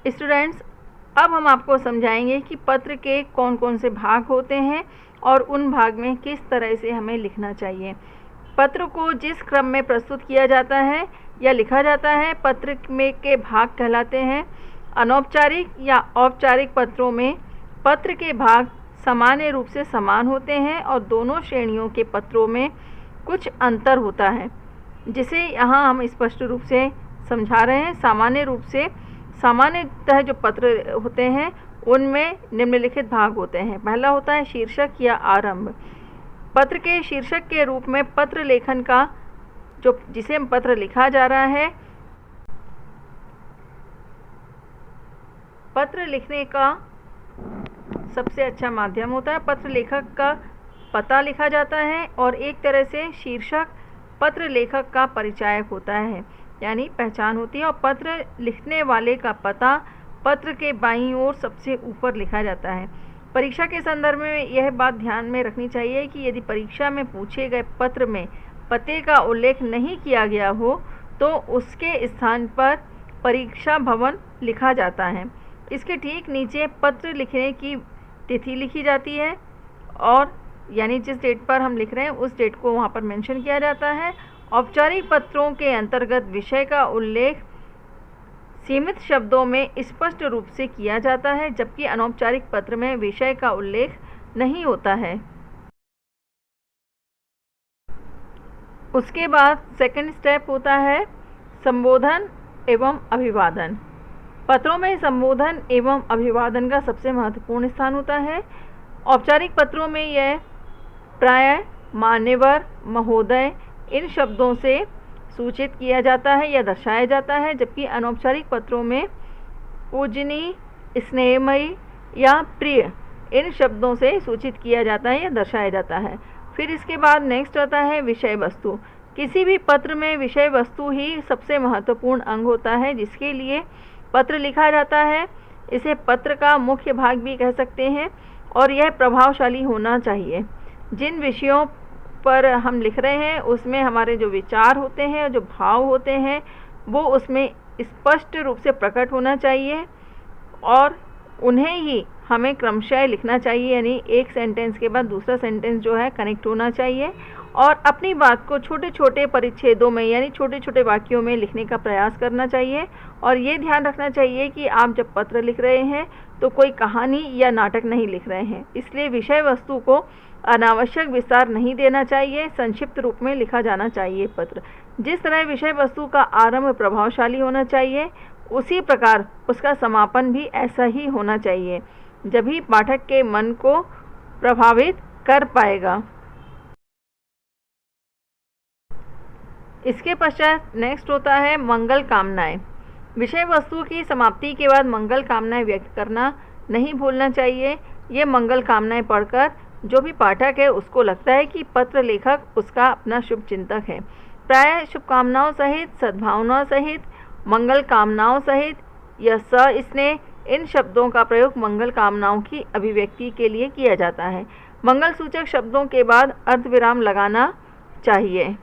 Students, अब हम आपको समझाएंगे कि पत्र के कौन कौन से भाग होते हैं और उन भाग में किस तरह से हमें लिखना चाहिए। पत्र को जिस क्रम में प्रस्तुत किया जाता है या लिखा जाता है, पत्र में के भाग कहलाते हैं। अनौपचारिक या औपचारिक पत्रों में पत्र के भाग सामान्य रूप से समान होते हैं और दोनों श्रेणियों के पत्रों में कुछ अंतर होता है, जिसे यहाँ हम स्पष्ट रूप से समझा रहे हैं। सामान्यतः जो पत्र होते हैं उनमें निम्नलिखित भाग होते हैं। पहला होता है शीर्षक या आरंभ। पत्र के शीर्षक के रूप में पत्र लेखन का जिसे पत्र लिखा जा रहा है, पत्र लिखने का सबसे अच्छा माध्यम होता है। पत्र लेखक का पता लिखा जाता है और एक तरह से शीर्षक पत्र लेखक का परिचायक होता है, यानी पहचान होती है। और पत्र लिखने वाले का पता पत्र के बाईं ओर सबसे ऊपर लिखा जाता है। परीक्षा के संदर्भ में यह बात ध्यान में रखनी चाहिए कि यदि परीक्षा में पूछे गए पत्र में पते का उल्लेख नहीं किया गया हो तो उसके स्थान पर परीक्षा भवन लिखा जाता है। इसके ठीक नीचे पत्र लिखने की तिथि लिखी जाती है और यानी जिस डेट पर हम लिख रहे हैं उस डेट को वहाँ पर मेंशन किया जाता है। औपचारिक पत्रों के अंतर्गत विषय का उल्लेख सीमित शब्दों में स्पष्ट रूप से किया जाता है, जबकि अनौपचारिक पत्र में विषय का उल्लेख नहीं होता है। उसके बाद सेकंड स्टेप होता है संबोधन एवं अभिवादन। पत्रों में संबोधन एवं अभिवादन का सबसे महत्वपूर्ण स्थान होता है। औपचारिक पत्रों में यह प्रायः मान्यवर, महोदय इन शब्दों से सूचित किया जाता है या दर्शाया जाता है, जबकि अनौपचारिक पत्रों में पूजनीय, स्नेहमयी या प्रिय इन शब्दों से सूचित किया जाता है या दर्शाया जाता है। फिर इसके बाद नेक्स्ट आता है विषय वस्तु। किसी भी पत्र में विषय वस्तु ही सबसे महत्वपूर्ण अंग होता है जिसके लिए पत्र लिखा जाता है। इसे पत्र का मुख्य भाग भी कह सकते हैं और यह प्रभावशाली होना चाहिए। जिन विषयों पर हम लिख रहे हैं उसमें हमारे जो विचार होते हैं, जो भाव होते हैं, वो उसमें स्पष्ट रूप से प्रकट होना चाहिए और उन्हें ही हमें क्रमशः लिखना चाहिए, यानी एक सेंटेंस के बाद दूसरा सेंटेंस जो है कनेक्ट होना चाहिए और अपनी बात को छोटे छोटे परिच्छेदों में यानी छोटे छोटे वाक्यों में लिखने का प्रयास करना चाहिए। और ये ध्यान रखना चाहिए कि आप जब पत्र लिख रहे हैं तो कोई कहानी या नाटक नहीं लिख रहे हैं, इसलिए विषय वस्तु को अनावश्यक विस्तार नहीं देना चाहिए, संक्षिप्त रूप में लिखा जाना चाहिए पत्र। जिस तरह विषय वस्तु का आरंभ प्रभावशाली होना चाहिए, उसी प्रकार उसका समापन भी ऐसा ही होना चाहिए, जब ही पाठक के मन को प्रभावित कर पाएगा। इसके पश्चात नेक्स्ट होता है मंगल कामनाएं। विषय वस्तु की समाप्ति के बाद मंगल कामनाएं व्यक्त करना नहीं भूलना चाहिए। ये मंगल कामनाएं पढ़कर जो भी पाठक है उसको लगता है कि पत्र लेखक उसका अपना शुभ चिंतक है। प्रायः शुभकामनाओं सहित, सद्भावनाओं सहित, मंगल कामनाओं सहित या स्नेह इन शब्दों का प्रयोग मंगल कामनाओं की अभिव्यक्ति के लिए किया जाता है। मंगल सूचक शब्दों के बाद अर्धविराम लगाना चाहिए।